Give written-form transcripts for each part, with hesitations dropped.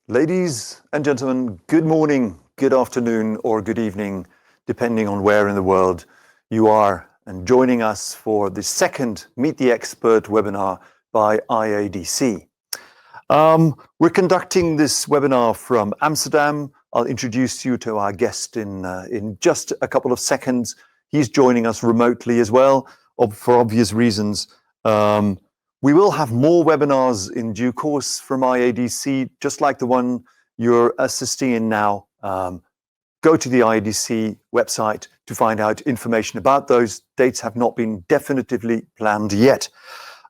Ladies and gentlemen, good morning, good afternoon, or good evening, depending on where in the world you are, and joining us for the second Meet the Expert webinar by IADC. We're conducting this webinar from Amsterdam. I'll introduce you to our guest in just a couple of seconds. He's joining us remotely as well, for obvious reasons. We will have more webinars in due course from IADC, just like the one you're assisting in now. Go to the IADC website to find out information about those. Dates have not been definitively planned yet.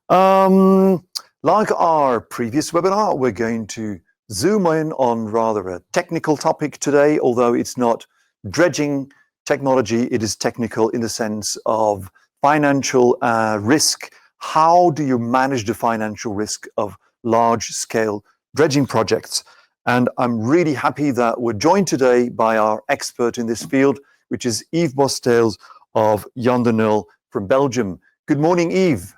Like our previous webinar, we're going to zoom in on rather a technical topic today, although it's not dredging technology, it is technical in the sense of financial risk. How do you manage the financial risk of large-scale dredging projects? And I'm really happy that we're joined today by our expert in this field, which is Yves Bosteels of Jan de Nul from Belgium. Good morning, Yves.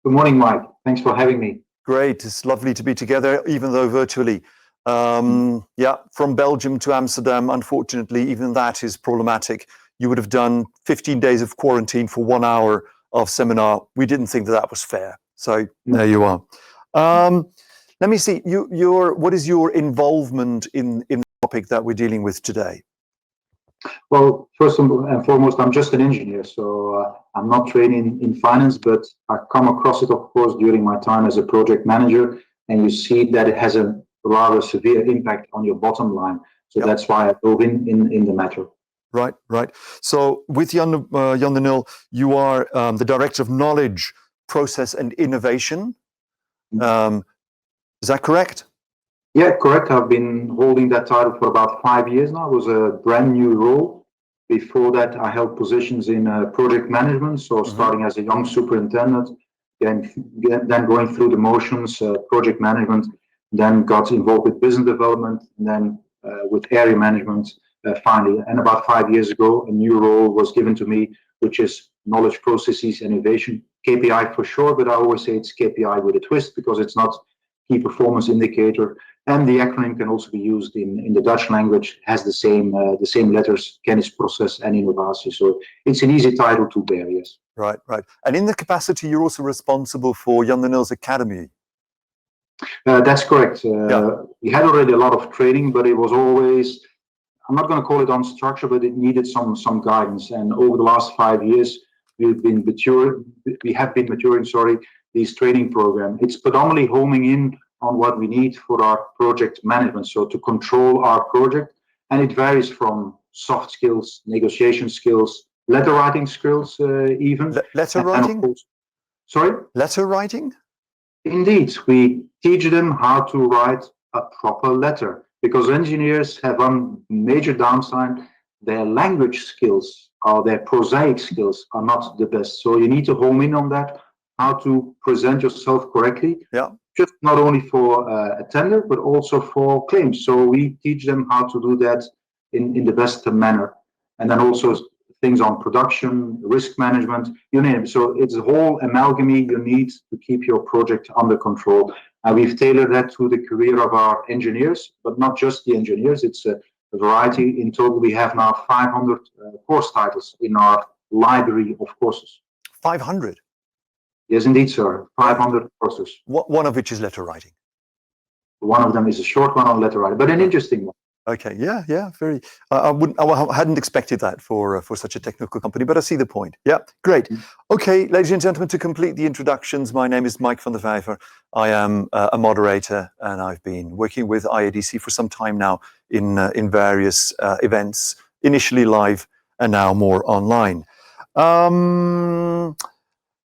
Good morning, Mike. Thanks for having me. Great. It's lovely to be together, even though virtually. Yeah, from Belgium to Amsterdam, unfortunately, even that is problematic. You would have done 15 days of quarantine for 1 hour of seminar. We didn't think that that was fair. So there you are. Let me see, what is your involvement in the topic that we're dealing with today? Well, first and foremost, I'm just an engineer, so I'm not trained in finance, but I come across it, of course, during my time as a project manager, and you see that it has a rather severe impact on your bottom line. So yep. That's why I dove in the matter. Right, right. So with Jan de Nul, you are the Director of Knowledge, Process and Innovation. Is that correct? Yeah, correct. I've been holding that title for about 5 years now. It was a brand new role. Before that, I held positions in project management. So starting as a young superintendent, then going through the motions, project management, then got involved with business development, and then with area management. Finally, and about 5 years ago, a new role was given to me, which is knowledge processes and innovation, KPI for sure, but I always say it's KPI with a twist because it's not key performance indicator. And the acronym can also be used in the Dutch language, has the same letters, kennis, process, and innovatie. So it's an easy title to bear, yes. Right, right. And in the capacity, you're also responsible for Jan de Nul's Academy. That's correct. We had already a lot of training, but it was always, I'm not going to call it unstructured, but it needed some guidance. And over the last 5 years, we have been maturing, this training program. It's predominantly homing in on what we need for our project management, so to control our project. And it varies from soft skills, negotiation skills, letter writing skills, even. Letter writing? Course, sorry? Letter writing? Indeed, we teach them how to write a proper letter. Because engineers have one major downside, their language skills or their prosaic skills are not the best. So you need to home in on that, how to present yourself correctly, just not only for a tender, but also for claims. So we teach them how to do that in the best manner. And then also things on production, risk management, you name it. So it's a whole amalgam you need to keep your project under control. And we've tailored that to the career of our engineers, but not just the engineers. It's a variety. In total, we have now 500 course titles in our library of courses. 500? Yes, indeed, sir. 500 courses. One of which is letter writing. One of them is a short one on letter writing, but an interesting one. Okay, yeah, very. I hadn't expected that for such a technical company, but I see the point. Yeah, great. Okay, ladies and gentlemen, to complete the introductions, my name is Mike van der Vijver. I am a moderator, and I've been working with IADC for some time now in various events, initially live and now more online. Let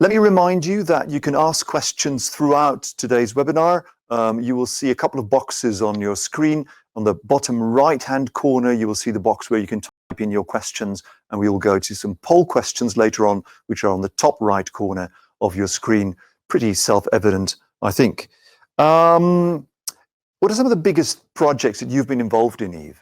me remind you that you can ask questions throughout today's webinar. You will see a couple of boxes on your screen. On the bottom right-hand corner, you will see the box where you can type in your questions, and we will go to some poll questions later on, which are on the top right corner of your screen. Pretty self-evident, I think. What are some of the biggest projects that you've been involved in, Yves?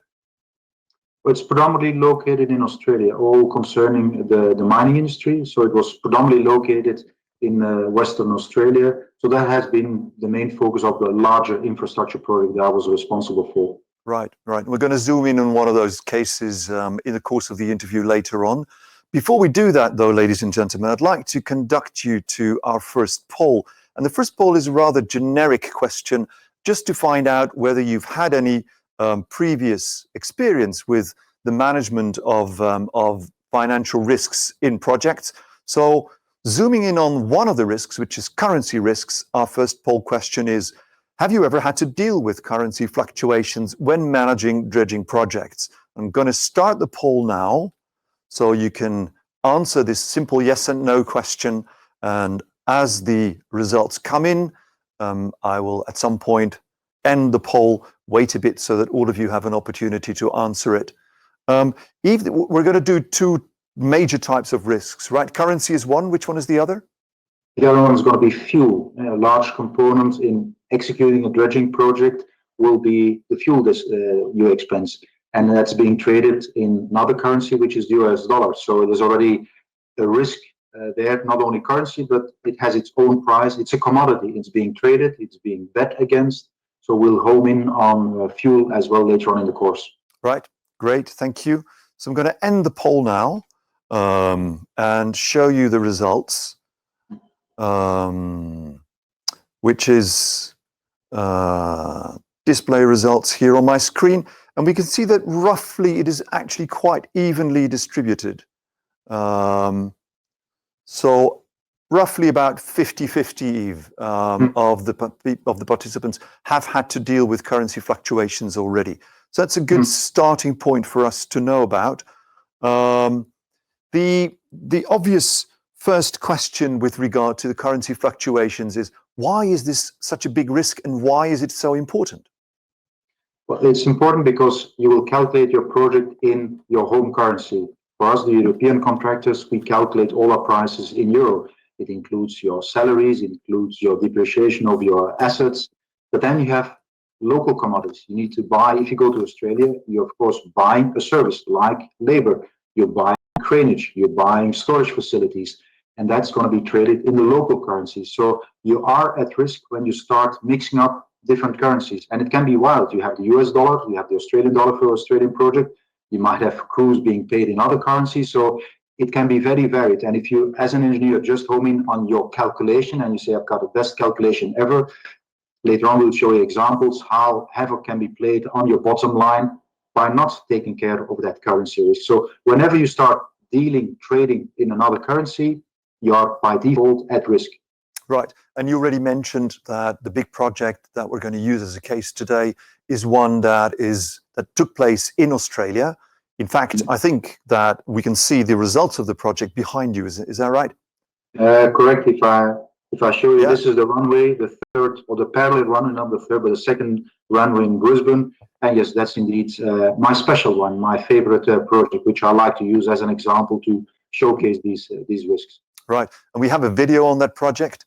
Well, it's predominantly located in Australia, all concerning the mining industry. So it was predominantly located in Western Australia, So that has been the main focus of the larger infrastructure project that I was responsible for. Right, right. We're going to zoom in on one of those cases in the course of the interview later on. Before we do that, though, ladies and gentlemen, I'd like to conduct you to our first poll. And the first poll is a rather generic question, just to find out whether you've had any previous experience with the management of financial risks in projects. So zooming in on one of the risks, which is currency risks, our first poll question is, have you ever had to deal with currency fluctuations when managing dredging projects? I'm going to start the poll now, so you can answer this simple yes and no question. And as the results come in, I will at some point end the poll, wait a bit so that all of you have an opportunity to answer it. Yves, we're going to do two major types of risks, right? Currency is one. Which one is the other? The other one is going to be fuel. A large component in executing a dredging project will be the fuel you expense. And that's being traded in another currency, which is the US dollar. So there's already a risk there, not only currency, but it has its own price. It's a commodity. It's being traded. It's being bet against. So we'll home in on fuel as well later on in the course. Right. Great. Thank you. So I'm going to end the poll now and show you the results, which is display results here on my screen. And we can see that roughly it is actually quite evenly distributed. So roughly about 50-50, Yves, of the participants have had to deal with currency fluctuations already. So that's a good starting point for us to know about. The obvious first question with regard to the currency fluctuations is, why is this such a big risk and why is it so important? Well, it's important because you will calculate your project in your home currency. For us, the European contractors, we calculate all our prices in euro. It includes your salaries, it includes your depreciation of your assets, but then you have local commodities. You need to buy, if you go to Australia, you're of course buying a service like labor, you're buying craneage, you're buying storage facilities, and that's going to be traded in the local currency. So you are at risk when you start mixing up different currencies, and it can be wild. You have the US dollar, you have the Australian dollar for Australian project, you might have crews being paid in other currencies, so it can be very varied. And if you, as an engineer, just home in on your calculation and you say, I've got the best calculation ever, later on we'll show you examples how havoc can be played on your bottom line by not taking care of that currency risk. So whenever you start trading in another currency, you are by default at risk. Right. And you already mentioned that the big project that we're going to use as a case today is one that took place in Australia. In fact, I think that we can see the results of the project behind you. Is that right? Correct. If I show you, This is the runway, the third, or the parallel runway, not the third, but the second runway in Brisbane. And yes, that's indeed my special one, my favorite project, which I like to use as an example to showcase these risks. Right. And we have a video on that project,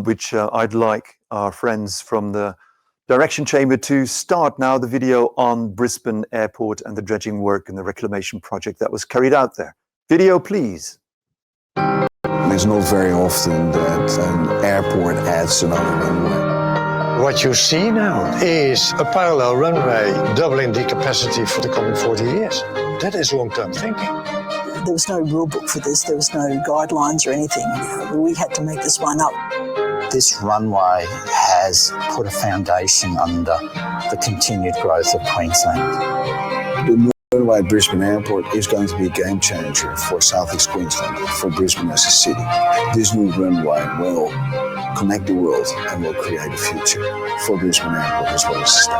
which I'd like our friends from the Direction Chamber to start now the video on Brisbane Airport and the dredging work and the reclamation project that was carried out there. Video, please. It's not very often that an airport adds another runway. What you see now is a parallel runway doubling the capacity for the coming 40 years. That is long-term thinking. There was no rule book for this. There was no guidelines or anything. We had to make this one up. This runway has put a foundation under the continued growth of Queensland. The new runway at Brisbane Airport is going to be a game changer for Southeast Queensland, for Brisbane as a city. This new runway will connect the world and will create a future for Brisbane Airport as well as the state.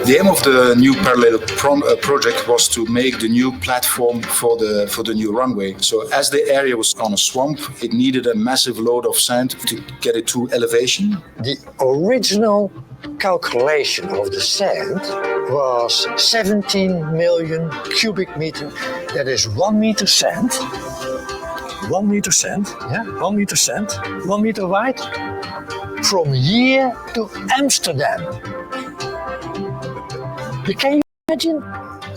The aim of the new parallel project was to make the new platform for the new runway. So as the area was on a swamp, it needed a massive load of sand to get it to elevation. The original calculation of the sand was 17 million cubic meter. That is 1 meter sand. 1 meter sand, yeah, 1 meter sand, 1 meter wide, from here to Amsterdam. Can you imagine?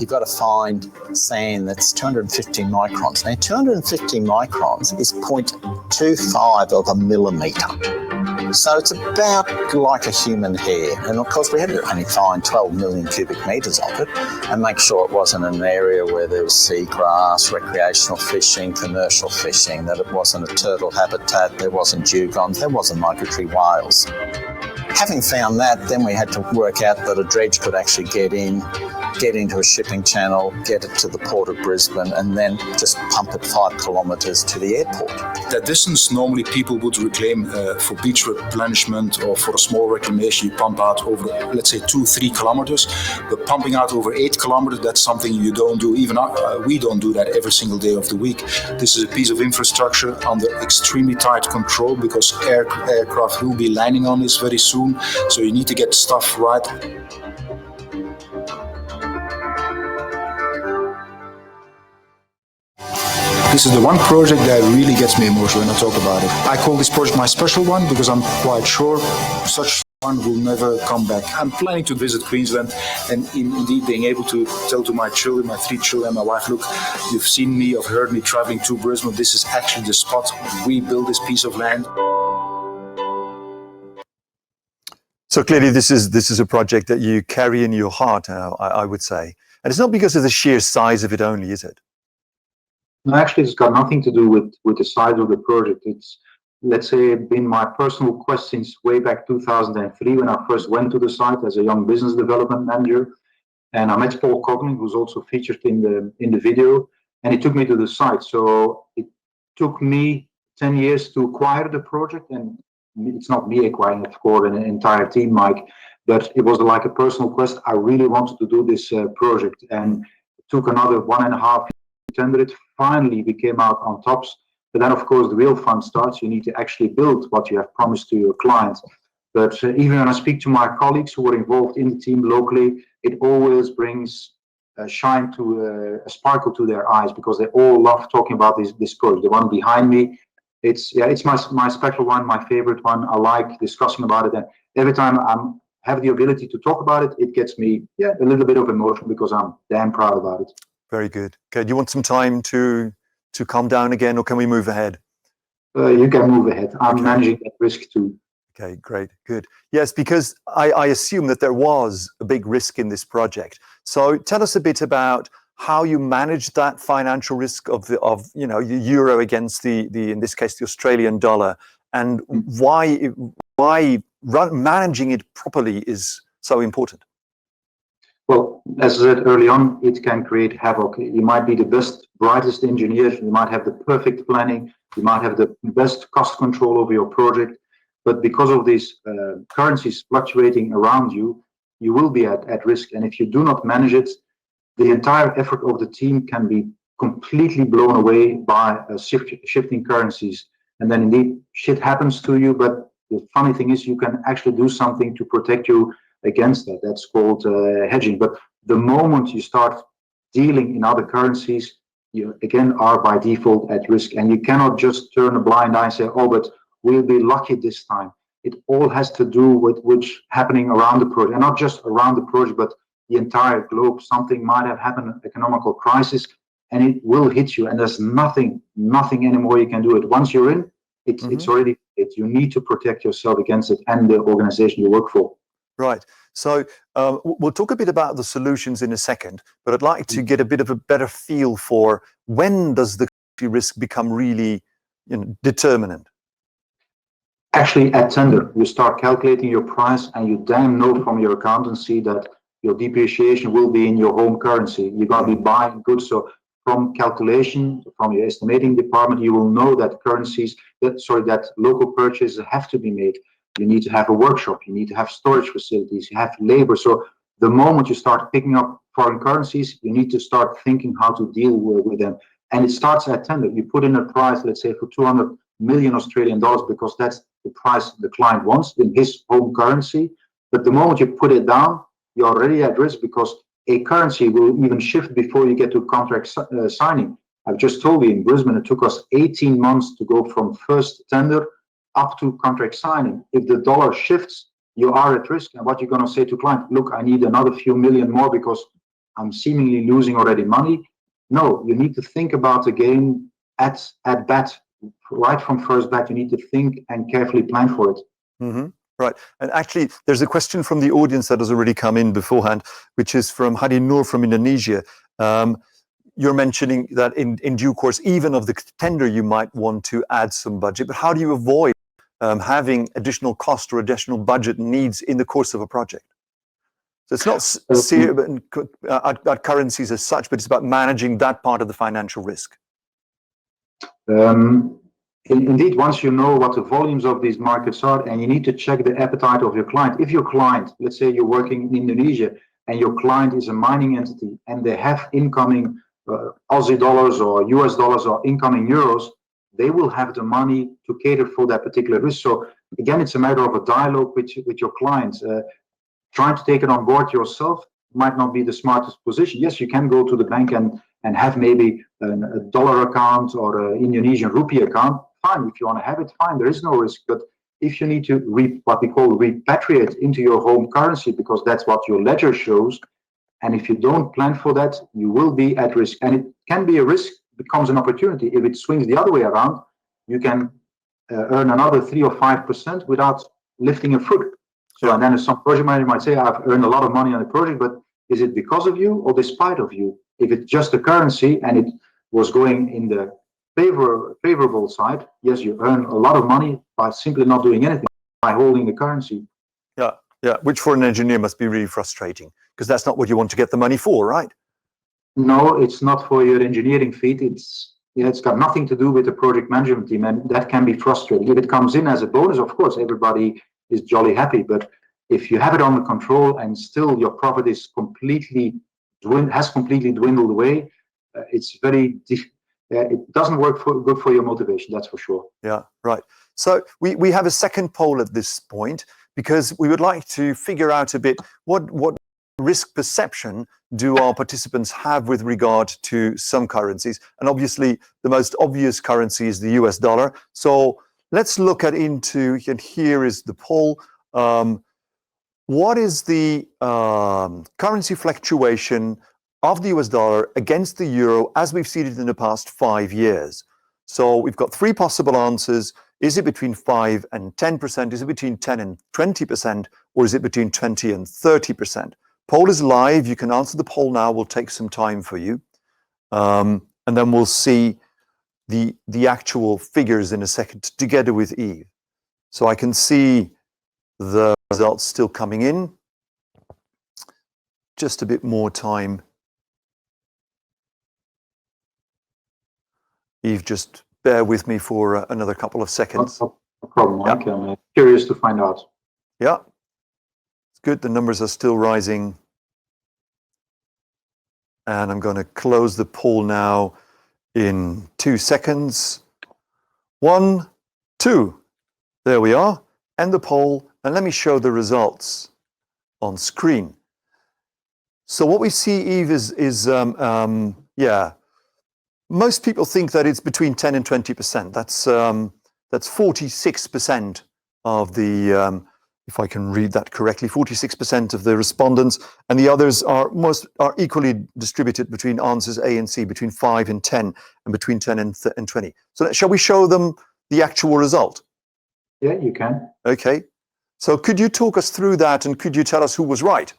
You've got to find sand that's 250 microns. Now, 250 microns is 0.25 of a millimetre. So it's about like a human hair. And of course, we had to only find 12 million cubic metres of it and make sure it wasn't an area where there was seagrass, recreational fishing, commercial fishing, that it wasn't a turtle habitat, there wasn't dugongs, there wasn't migratory whales. Having found that, then we had to work out that a dredge could actually get into a shipping channel, get it to the port of Brisbane, and then just pump it 5 kilometres to the airport. That distance normally people would reclaim for beach replenishment or for a small reclamation. You pump out over, let's say, 2-3 kilometres, but pumping out over 8 kilometres, that's something you don't do. Even we don't do that every single day of the week. This is a piece of infrastructure under extremely tight control because aircraft will be landing on this very soon. So you need to get stuff right. This is the one project that really gets me emotional when I talk about it. I call this project my special one because I'm quite sure such one will never come back. I'm planning to visit Queensland and indeed being able to tell to my children, my 3 children, my wife, look, you've seen me, you've heard me traveling to Brisbane. This is actually the spot we built this piece of land. So clearly this is a project that you carry in your heart, I would say. And it's not because of the sheer size of it only, is it? No, actually, it's got nothing to do with the size of the project. It's, let's say, been my personal quest since way back 2003 when I first went to the site as a young business development manager. And I met Paul Cognan, who's also featured in the video, and he took me to the site. So it took me 10 years to acquire the project, and it's not me acquiring it, of course, an entire team, Mike, but it was like a personal quest. I really wanted to do this project, and it took another 1.5 years to tender it. Finally, we came out on tops. But then, of course, the real fun starts. You need to actually build what you have promised to your clients. But even when I speak to my colleagues who were involved in the team locally, it always brings a shine to a sparkle to their eyes because they all love talking about this project. The one behind me, it's my special one, my favorite one. I like discussing about it, and every time I have the ability to talk about it, it gets me a little bit of emotion because I'm damn proud about it. Very good. Okay, do you want some time to calm down again, or can we move ahead? You can move ahead. I'm managing that risk too. Okay, great, good. Yes, because I assume that there was a big risk in this project. So tell us a bit about how you managed that financial risk of the euro against the in this case the Australian dollar, and why managing it properly is so important. Well, as I said early on, it can create havoc. You might be the best, brightest engineer, you might have the perfect planning, you might have the best cost control over your project, but because of these currencies fluctuating around you, you will be at risk. And if you do not manage it, the entire effort of the team can be completely blown away by shifting currencies. And then indeed, shit happens to you, but the funny thing is you can actually do something to protect you against that. That's called hedging. But the moment you start dealing in other currencies, you again are by default at risk. And you cannot just turn a blind eye and say, oh, but we'll be lucky this time. It all has to do with what's happening around the project, and not just around the project, but the entire globe. Something might have happened, an economical crisis, and it will hit you. And there's nothing anymore you can do. It once you're in, it's already hit. You need to protect yourself against it and the organization you work for. Right. So we'll talk a bit about the solutions in a second, but I'd like to get a bit of a better feel for when does the risk become really determinant? Actually, at tender, you start calculating your price, and you damn know from your accountancy that your depreciation will be in your home currency. You're going to be buying goods. So from calculation, from your estimating department, you will know that that local purchases have to be made. You need to have a workshop, you need to have storage facilities, you have labor. So the moment you start picking up foreign currencies, you need to start thinking how to deal with them. And it starts at tender. You put in a price, let's say for 200 million Australian dollars, because that's the price the client wants in his home currency. But the moment you put it down, you're already at risk because a currency will even shift before you get to contract signing. I've just told you in Brisbane, it took us 18 months to go from first tender up to contract signing. If the dollar shifts, you are at risk. And what you're going to say to client, look, I need another few million more because I'm seemingly losing already money. No, you need to think about the game at bat, right from first bat. You need to think and carefully plan for it. Mm-hmm. Right. And actually, there's a question from the audience that has already come in beforehand, which is from Hadi Nur from Indonesia. You're mentioning that in due course, even of the tender, you might want to add some budget. But how do you avoid having additional cost or additional budget needs in the course of a project? So it's not at currencies as such, but it's about managing that part of the financial risk. Indeed, once you know what the volumes of these markets are, and you need to check the appetite of your client. If your client, let's say you're working in Indonesia, and your client is a mining entity, and they have incoming Aussie dollars or US dollars or incoming euros, they will have the money to cater for that particular risk. So again, it's a matter of a dialogue with your clients. Trying to take it on board yourself might not be the smartest position. Yes, you can go to the bank and have maybe a dollar account or an Indonesian rupee account. Fine, if you want to have it, fine, there is no risk. But if you need to what we call repatriate into your home currency, because that's what your ledger shows, and if you don't plan for that, you will be at risk. And it can be a risk, becomes an opportunity. If it swings the other way around, you can earn another 3 or 5% without lifting a foot. So, and then some project manager might say, I've earned a lot of money on the project, but is it because of you or despite of you? If it's just a currency and it was going in the favorable side, yes, you earn a lot of money by simply not doing anything, by holding the currency. Yeah, which for an engineer must be really frustrating, because that's not what you want to get the money for, right? No, it's not for your engineering feat. It's got nothing to do with the project management team, and that can be frustrating. If it comes in as a bonus, of course, everybody is jolly happy. But if you have it under control and still your profit is completely dwindled away, it's very it doesn't work good for your motivation. That's for sure. Yeah, right. So we have a second poll at this point, because we would like to figure out a bit what risk perception do our participants have with regard to some currencies. And obviously, the most obvious currency is the US dollar. So let's look into, and here is the poll. What is the currency fluctuation of the US dollar against the euro as we've seen it in the past 5 years? So we've got 3 possible answers. Is it between 5 and 10%? Is it between 10 and 20%? Or is it between 20 and 30%? Poll is live. You can answer the poll now. We'll take some time for you. And then we'll see the actual figures in a second together with Yves. So I can see the results still coming in. Just a bit more time. Yves, just bear with me for another couple of seconds. No problem, Mike. Yeah. I'm curious to find out. Yeah, it's good. The numbers are still rising. And I'm going to close the poll now in 2 seconds. 1, 2. There we are. End the poll. And let me show the results on screen. So what we see, Yves, is most people think that it's between 10 and 20%. That's 46% of the, if I can read that correctly, 46% of the respondents, and the others are equally distributed between answers A and C, between 5 and 10, and between 10 and 20. So shall we show them the actual result? Yeah, you can. Okay. So could you talk us through that, and could you tell us who was right?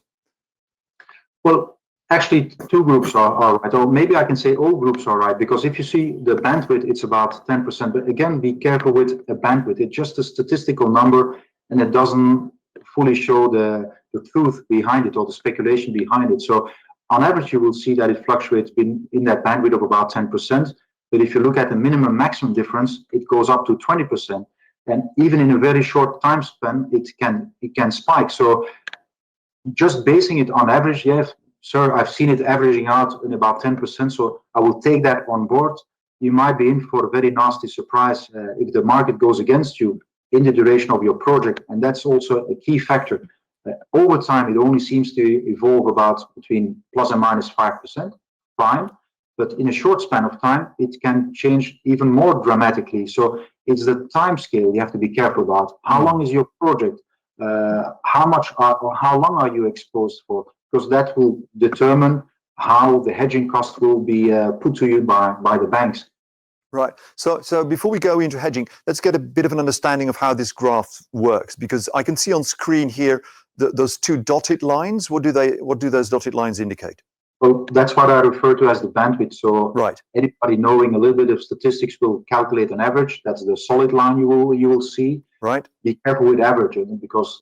Well, actually, 2 groups are right, or maybe I can say all groups are right, because if you see the bandwidth, it's about 10%. But again, be careful with a bandwidth. It's just a statistical number, and it doesn't fully show the truth behind it or the speculation behind it. So on average, you will see that it fluctuates in that bandwidth of about 10%. But if you look at the minimum maximum difference, it goes up to 20%. And even in a very short time span, it can spike. So just basing it on average, yes, sir, I've seen it averaging out in about 10%. So I will take that on board. You might be in for a very nasty surprise if the market goes against you in the duration of your project. And that's also a key factor. Over time, it only seems to evolve about between plus and minus 5%. Fine. But in a short span of time, it can change even more dramatically. So it's the time scale you have to be careful about. How long is your project? How long are you exposed for? Because that will determine how the hedging cost will be put to you by the banks. Right. So before we go into hedging, let's get a bit of an understanding of how this graph works, because I can see on screen here those two dotted lines. What do those dotted lines indicate? Well, that's what I refer to as the bandwidth. So right. Anybody knowing a little bit of statistics will calculate an average. That's the solid line you will see. Right. Be careful with averaging, because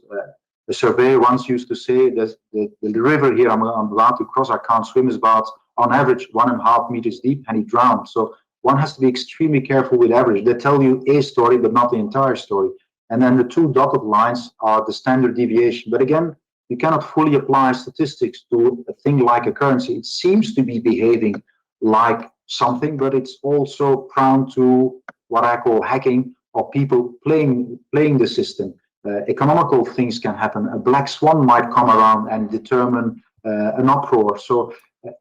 the surveyor once used to say that the river here I'm allowed to cross, I can't swim, is about on average 1.5 meters deep, and he drowned. So one has to be extremely careful with average. They tell you a story, but not the entire story. And then the two dotted lines are the standard deviation. But again, you cannot fully apply statistics to a thing like a currency. It seems to be behaving like something, but it's also prone to what I call hacking, or people playing the system. Economical things can happen. A black swan might come around and determine an uproar. So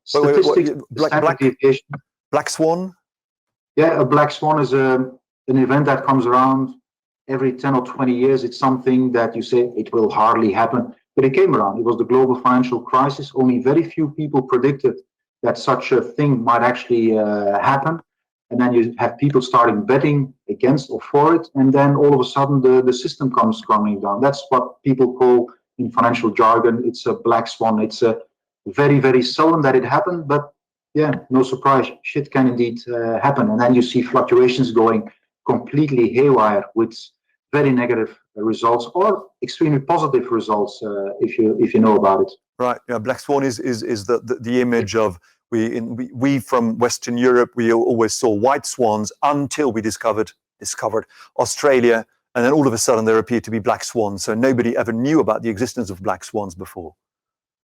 statistics, standard deviation. Black swan? Yeah, a black swan is an event that comes around every 10 or 20 years. It's something that you say it will hardly happen, but it came around. It was the global financial crisis. Only very few people predicted that such a thing might actually happen. And then you have people starting betting against or for it. And then all of a sudden the system comes crumbling down. That's what people call in financial jargon, it's a black swan. It's a very, very seldom that it happened, but yeah, no surprise, shit can indeed happen. And then you see fluctuations going completely haywire with very negative results, or extremely positive results if you know about it. Right. Yeah. Black swan is the image of we from Western Europe. We always saw white swans until we discovered Australia, and then all of a sudden there appeared to be black swans. So nobody ever knew about the existence of black swans before.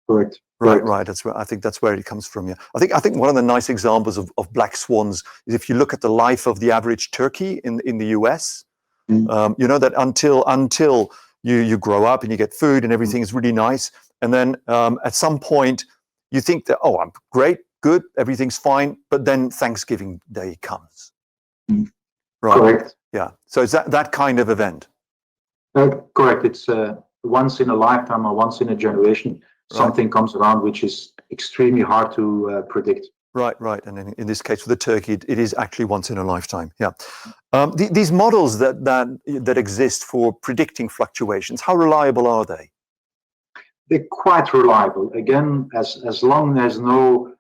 Correct. Right. That's where I think that's where it comes from. Yeah. I think one of the nice examples of black swans is if you look at the life of the average turkey in the US. You know that until you grow up and you get food and everything is really nice, and then at some point you think that, oh, I'm great, good, everything's fine, but then Thanksgiving Day comes. Right. Correct. Yeah. So it's that kind of event. Correct. It's once in a lifetime or once in a generation. Something comes around which is extremely hard to predict. Right. And in this case, for the turkey, it is actually once in a lifetime. Yeah. These models that exist for predicting fluctuations, how reliable are they? They're quite reliable. Again, as long as no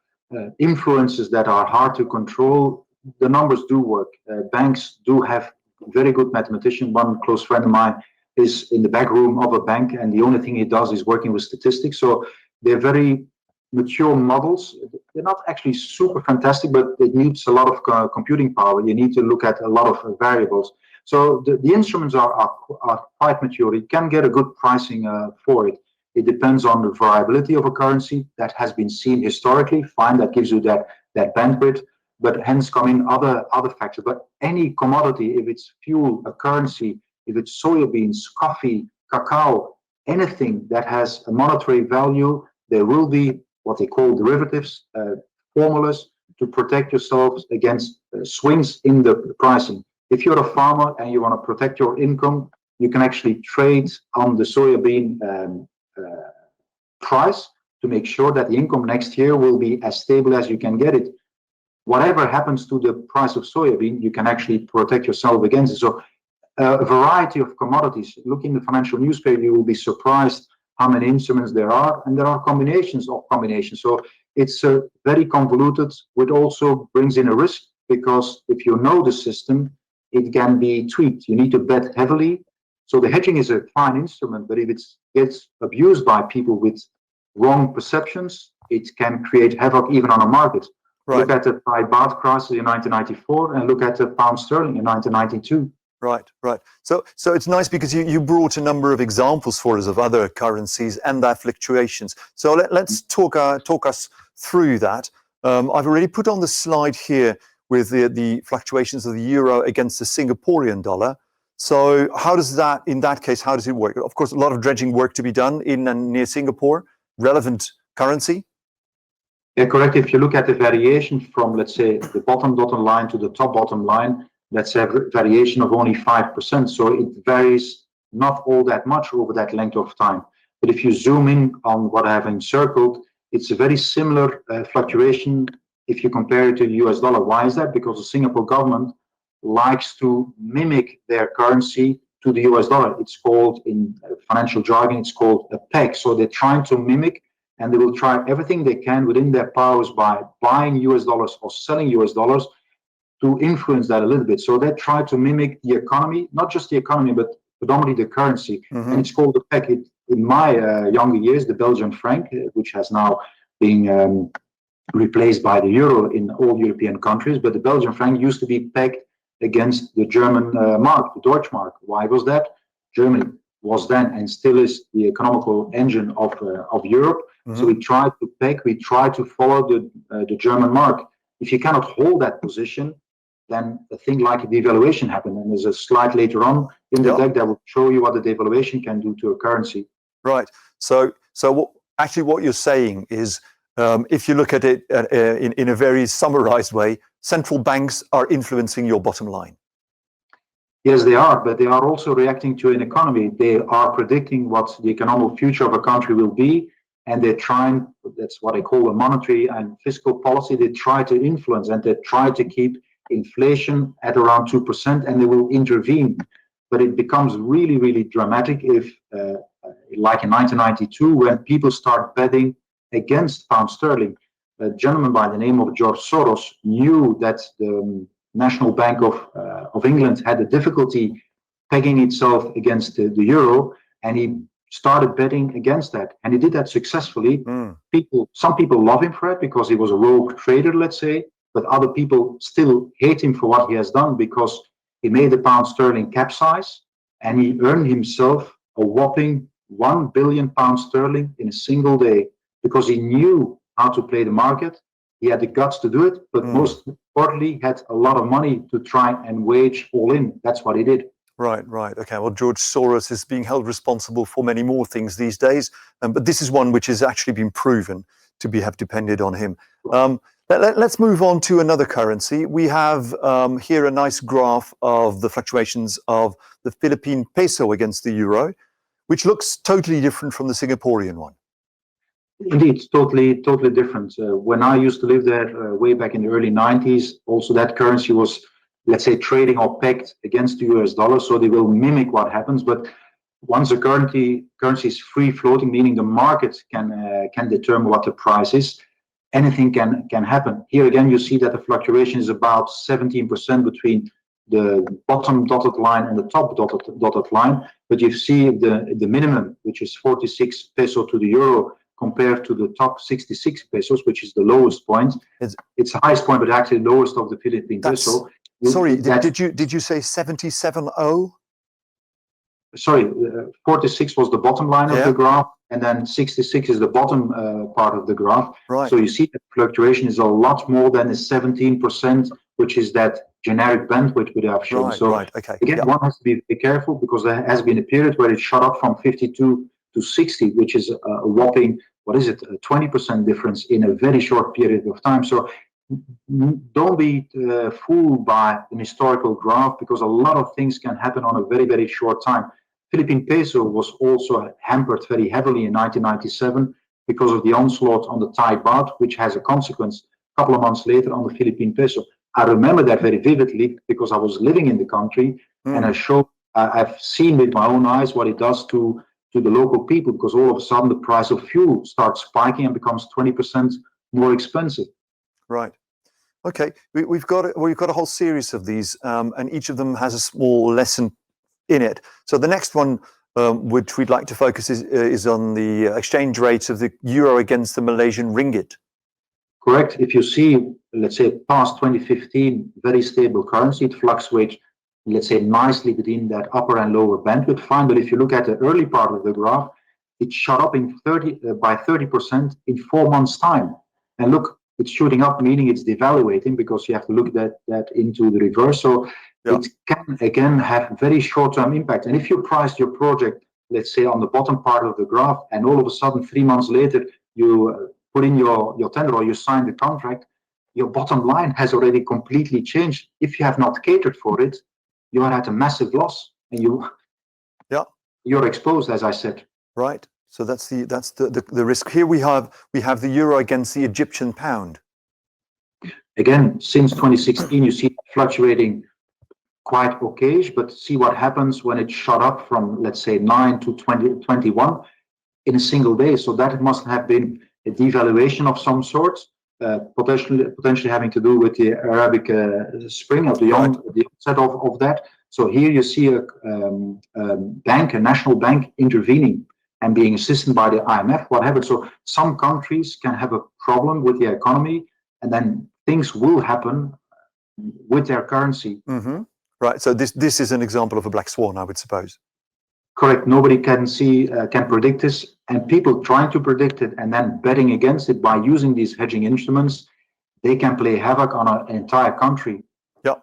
influences that are hard to control, the numbers do work. Banks do have very good mathematicians. One close friend of mine is in the back room of a bank, and the only thing he does is working with statistics. So they're very mature models. They're not actually super fantastic, but it needs a lot of computing power. You need to look at a lot of variables. So the instruments are quite mature. You can get a good pricing for it. It depends on the variability of a currency that has been seen historically. Fine, that gives you that bandwidth, but hence come in other factors. But any commodity, if it's fuel, a currency, if it's soybeans, coffee, cacao, anything that has a monetary value, there will be what they call derivatives, formulas to protect yourselves against swings in the pricing. If you're a farmer and you want to protect your income, you can actually trade on the soybean price to make sure that the income next year will be as stable as you can get it. Whatever happens to the price of soybean, you can actually protect yourself against it. So a variety of commodities. Look in the financial newspaper, you will be surprised how many instruments there are, and there are combinations of combinations. So it's very convoluted, which also brings in a risk, because if you know the system, it can be tweaked. You need to bet heavily. So the hedging is a fine instrument, but if it gets abused by people with wrong perceptions, it can create havoc even on a market. Right. Look at the Thai baht crisis in 1994 and look at the pound sterling in 1992. Right. So it's nice because you brought a number of examples for us of other currencies and their fluctuations. So let's talk us through that. I've already put on the slide here with the fluctuations of the euro against the Singaporean dollar. So how does that, in that case, how does it work? Of course, a lot of dredging work to be done in and near Singapore, relevant currency. Yeah, correct. If you look at the variation from, let's say, the bottom line to the top bottom line, that's a variation of only 5%. So it varies not all that much over that length of time. But if you zoom in on what I have encircled, it's a very similar fluctuation if you compare it to the US dollar. Why is that? Because the Singapore government likes to mimic their currency to the US dollar. It's called, in financial jargon, it's called a peg. So they're trying to mimic, and they will try everything they can within their powers by buying US dollars or selling US dollars to influence that a little bit. So they try to mimic the economy, not just the economy, but predominantly the currency. Mm-hmm. And it's called a peg. In my younger years, the Belgian franc, which has now been replaced by the euro in all European countries, but the Belgian franc used to be pegged against the German mark, the Deutsche mark. Why was that? Germany was then and still is the economical engine of Europe. Mm-hmm. So we tried to peg, we tried to follow the German mark. If you cannot hold that position, then a thing like a devaluation happened. And there's a slide later on in the deck that will show you what the devaluation can do to a currency. Right. So what you're saying is, if you look at it in a very summarized way, central banks are influencing your bottom line. Yes, they are, but they are also reacting to an economy. They are predicting what the economic future of a country will be, and they're trying, that's what I call a monetary and fiscal policy, they try to influence, and they try to keep inflation at around 2%, and they will intervene. But it becomes really, really dramatic if, like in 1992, when people start betting against pound sterling. A gentleman by the name of George Soros knew that the National Bank of England had a difficulty pegging itself against the euro, and he started betting against that, and he did that successfully. Some people love him for it because he was a rogue trader, let's say, but other people still hate him for what he has done because he made the pound sterling capsize, and he earned himself a whopping £1 billion sterling in a single day because he knew how to play the market. He had the guts to do it, but most importantly, had a lot of money to try and wage all in. That's what he did. Right. Okay. Well, George Soros is being held responsible for many more things these days, but this is one which has actually been proven to have depended on him. Let's move on to another currency. We have here a nice graph of the fluctuations of the Philippine peso against the euro, which looks totally different from the Singaporean one. Indeed, totally different. When I used to live there way back in the early 90s, also that currency was, let's say, trading or pegged against the US dollar, so they will mimic what happens. But once a currency is free floating, meaning the market can determine what the price is, anything can happen. Here again, you see that the fluctuation is about 17% between the bottom dotted line and the top dotted line. But you see the minimum, which is 46 peso to the euro, compared to the top 66 pesos, which is the lowest point. It's the highest point, but actually lowest of the Philippine peso. Sorry, did you say 77.0? Sorry, 46 was the bottom line of the graph, and then 66 is the bottom part of the graph. Right. So you see that fluctuation is a lot more than the 17%, which is that generic band which we have shown. Okay. Again, one has to be careful because there has been a period where it shot up from 52 to 60, which is a whopping, a 20% difference in a very short period of time. So don't be fooled by an historical graph because a lot of things can happen on a very, very short time. Philippine peso was also hampered very heavily in 1997 because of the onslaught on the Thai baht, which has a consequence a couple of months later on the Philippine peso. I remember that very vividly because I was living in the country, and I've seen with my own eyes what it does to the local people, because all of a sudden the price of fuel starts spiking and becomes 20% more expensive. Right. Okay. We've got a whole series of these, and each of them has a small lesson in it. So the next one, which we'd like to focus is on the exchange rates of the euro against the Malaysian ringgit. Correct. If you see, let's say, past 2015, very stable currency, it fluctuates, let's say, nicely between that upper and lower bandwidth, fine. But if you look at the early part of the graph, it shot up by 30% in 4 months' time. And look, it's shooting up, meaning it's devaluating, because you have to look at that into the reverse. So Yeah. it can again have very short-term impact. And if you price your project, let's say on the bottom part of the graph, and all of a sudden 3 months later you put in your tender or you sign the contract, your bottom line has already completely changed. If you have not catered for it, you are at a massive loss, and you're exposed, as I said. Right. So that's the risk. Here we have the euro against the Egyptian pound. Again, since 2016, you see it fluctuating quite okay, but see what happens when it shot up from, let's say, 9 to 21 in a single day. So that must have been a devaluation of some sort, potentially having to do with the Arabic Spring, of the onset of that. So here you see a national bank intervening and being assisted by the IMF, whatever. So some countries can have a problem with the economy, and then things will happen with their currency. Mm-hmm. Right. So this is an example of a black swan, I would suppose. Correct. Nobody can predict this, and people trying to predict it and then betting against it by using these hedging instruments, they can play havoc on an entire country. Yeah.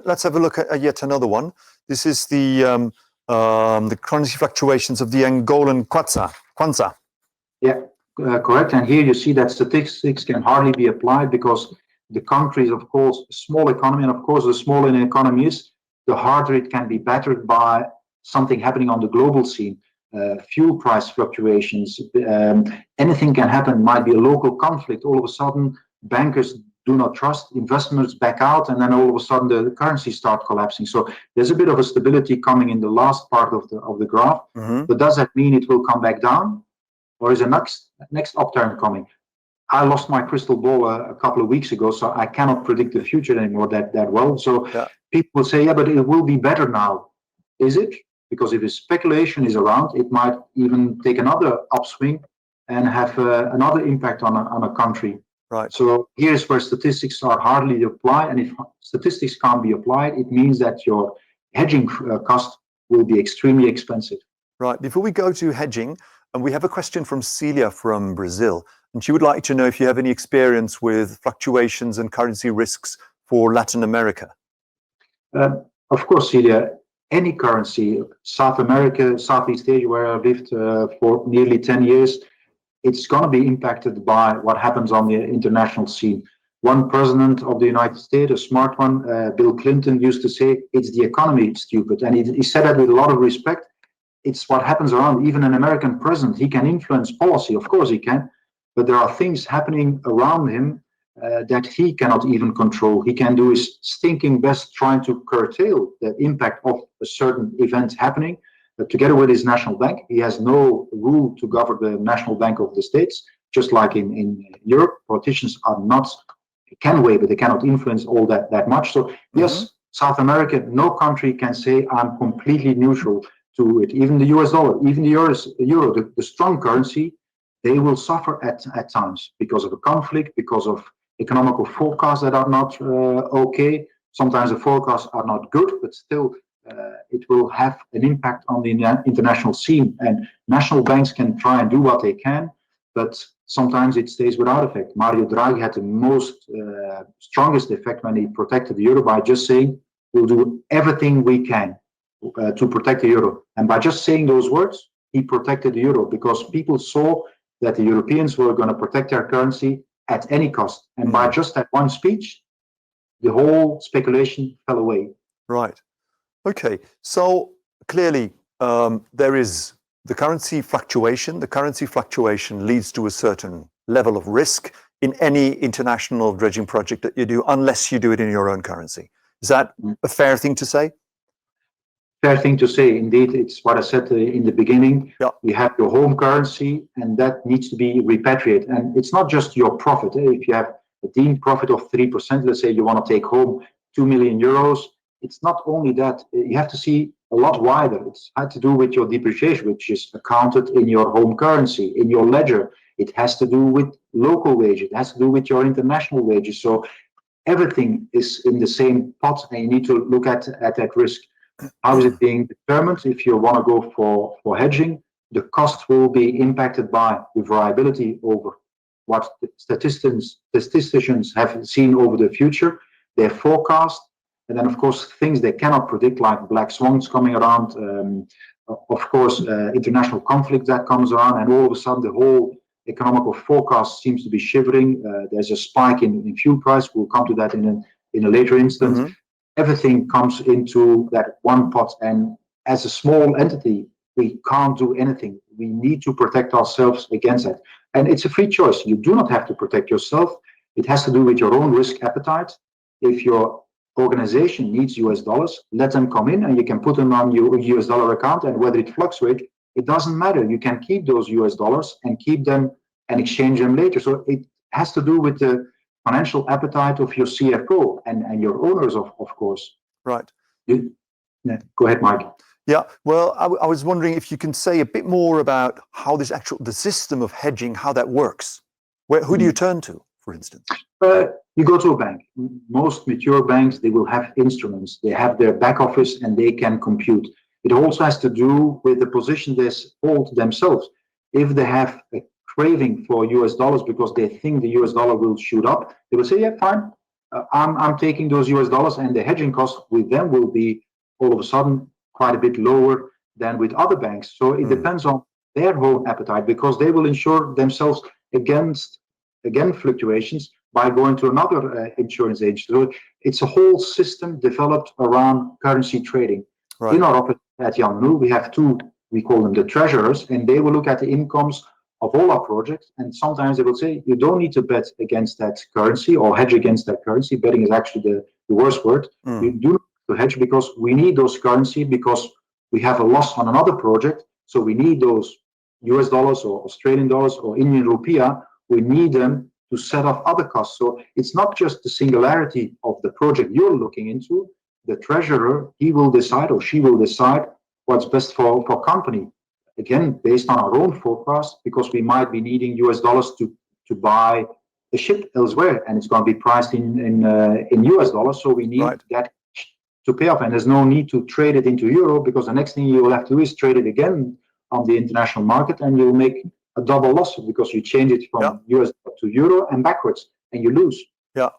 Let's have a look at yet another one. This is the currency fluctuations of the Angolan kwanza. Yeah, correct. And here you see that statistics can hardly be applied because the country is, of course, a small economy, and of course, the smaller an economy is, the harder it can be battered by something happening on the global scene. Fuel price fluctuations, anything can happen. Might be a local conflict. All of a sudden, bankers do not trust, investments back out, and then all of a sudden the currency start collapsing. So there's a bit of a stability coming in the last part of the graph. Mm-hmm. But does that mean it will come back down, or is the next upturn coming? I lost my crystal ball a couple of weeks ago, so I cannot predict the future anymore that well. So people will say, yeah, but it will be better now. Is it? Because if the speculation is around, it might even take another upswing and have another impact on a country. Right. So here's where statistics are hardly applied, and if statistics can't be applied, it means that your hedging cost will be extremely expensive. Right. Before we go to hedging, and we have a question from Celia from Brazil, and she would like to know if you have any experience with fluctuations and currency risks for Latin America. Of course, Celia, any currency, South America, Southeast Asia, where I lived for nearly 10 years, it's going to be impacted by what happens on the international scene. One president of the United States, a smart one, Bill Clinton, used to say, it's the economy, stupid. And he said that with a lot of respect. It's what happens around. Even an American president, he can influence policy. Of course he can. But there are things happening around him that he cannot even control. He can do his stinking best trying to curtail the impact of a certain event happening. Together with his national bank, he has no rule to govern the national bank of the states. Just like in Europe, politicians can weigh, but they cannot influence all that much. So yes, South America, no country can say I'm completely neutral to it. Even the US dollar, even the euro, the strong currency, they will suffer at times because of a conflict, because of economical forecasts that are not okay. Sometimes the forecasts are not good, but still it will have an impact on the international scene. And national banks can try and do what they can, but sometimes it stays without effect. Mario Draghi had the most strongest effect when he protected the euro by just saying, we'll do everything we can to protect the euro. And by just saying those words, he protected the euro because people saw that the Europeans were going to protect their currency at any cost. And by just that one speech, the whole speculation fell away. Right. Okay. So clearly, there is the currency fluctuation. The currency fluctuation leads to a certain level of risk in any international dredging project that you do, unless you do it in your own currency. Is that a fair thing to say? Fair thing to say. Indeed, it's what I said in the beginning. Yeah. You have your home currency, and that needs to be repatriated. And it's not just your profit. If you have a deemed profit of 3%, let's say you want to take home 2 million euros, it's not only that. You have to see a lot wider. It's had to do with your depreciation, which is accounted in your home currency, in your ledger. It has to do with local wages. It has to do with your international wages. So everything is in the same pot, and you need to look at that risk. How is it being determined? If you want to go for hedging, the cost will be impacted by the variability over what the statisticians have seen over the future, their forecast, And then, of course, things they cannot predict, like black swans coming around, of course, international conflict that comes around, and all of a sudden the whole economical forecast seems to be shivering. There's a spike in fuel price. We'll come to that in a later instance. Mm-hmm. Everything comes into that one pot, and as a small entity, we can't do anything. We need to protect ourselves against that. And it's a free choice. You do not have to protect yourself. It has to do with your own risk appetite. If your organization needs US dollars, let them come in and you can put them on your US dollar account, and whether it fluctuates, it doesn't matter. You can keep those US dollars and keep them and exchange them later. So it has to do with the financial appetite of your CFO and your owners, of course. Right. Go ahead, Mike. Yeah, well, I was wondering if you can say a bit more about how the system of hedging, how that works. Who do you turn to, for instance? You go to a bank. Most mature banks, they will have instruments. They have their back office and they can compute. It also has to do with the position they hold themselves. If they have a craving for US dollars because they think the US dollar will shoot up, they will say, yeah, fine, I'm taking those US dollars, and the hedging cost with them will be all of a sudden quite a bit lower than with other banks. So it depends on their own appetite, because they will insure themselves against fluctuations by going to another insurance agent. So it's a whole system developed around currency trading. Right. In our office at Jan Nu, we have two, we call them the treasurers, and they will look at the incomes of all our projects. And sometimes they will say, you don't need to bet against that currency or hedge against that currency. Betting is actually the worst word. You do not to hedge, because we need those currency, because we have a loss on another project. So we need those US dollars or Australian dollars or Indian rupiah. We need them to set off other costs. So it's not just the singularity of the project you're looking into. The treasurer, he will decide, or she will decide, what's best for company. Again, based on our own forecast, because we might be needing US dollars to buy a ship elsewhere, and it's going to be priced in US dollars. So we need that to pay off, and there's no need to trade it into euro, because the next thing you will have to do is trade it again on the international market, and you'll make a double loss, because you change it from US to euro and backwards, and you lose. Yeah.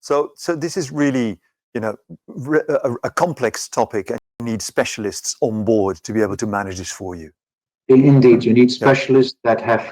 So this is really, a complex topic, and you need specialists on board to be able to manage this for you. Indeed, you need specialists that have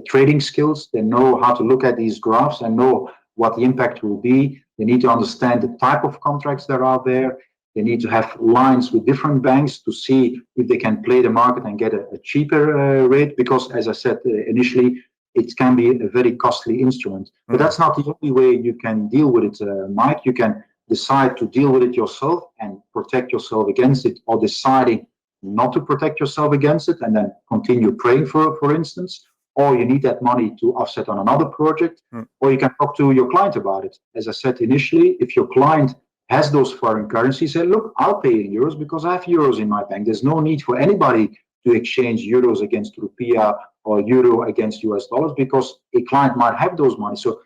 trading skills. They know how to look at these graphs and know what the impact will be. They need to understand the type of contracts that are there. They need to have lines with different banks to see if they can play the market and get a cheaper rate, because, as I said initially, it can be a very costly instrument. But that's not the only way you can deal with it, Mike. You can decide to deal with it yourself and protect yourself against it, or deciding not to protect yourself against it and then continue praying, for instance. Or you need that money to offset on another project, or you can talk to your client about it. As I said initially, if your client has those foreign currencies, say, look, I'll pay in euros because I have euros in my bank. There's no need for anybody to exchange euros against rupiah or euro against US dollars, because a client might have those money. So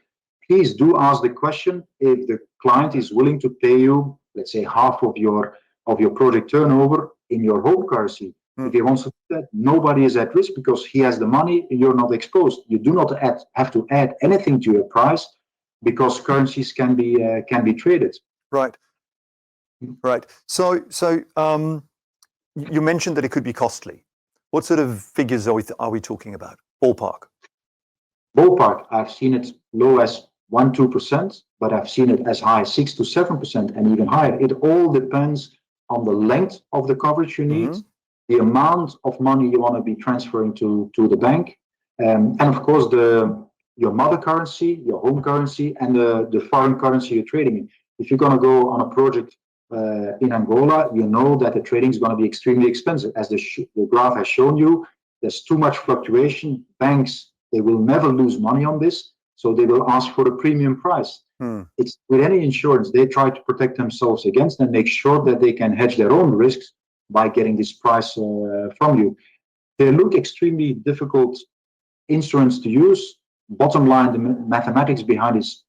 please do ask the question if the client is willing to pay you, let's say, half of your project turnover in your home currency. If he wants to do that, nobody is at risk, because he has the money and you're not exposed. You do not have to add anything to your price, because currencies can be traded. Right. So you mentioned that it could be costly. What sort of figures are we talking about? Ballpark. I've seen it low as 1-2%, but I've seen it as high as 6 to 7% and even higher. It all depends on the length of the coverage you need, the amount of money you want to be transferring to the bank, and of course your mother currency, your home currency, and the foreign currency you're trading in. If you're going to go on a project in Angola, you know that the trading is going to be extremely expensive. As the graph has shown you, there's too much fluctuation. Banks, they will never lose money on this, so they will ask for a premium price. It's with any insurance, they try to protect themselves against and make sure that they can hedge their own risks by getting this price from you. They look extremely difficult instruments to use. Bottom line, the mathematics behind it is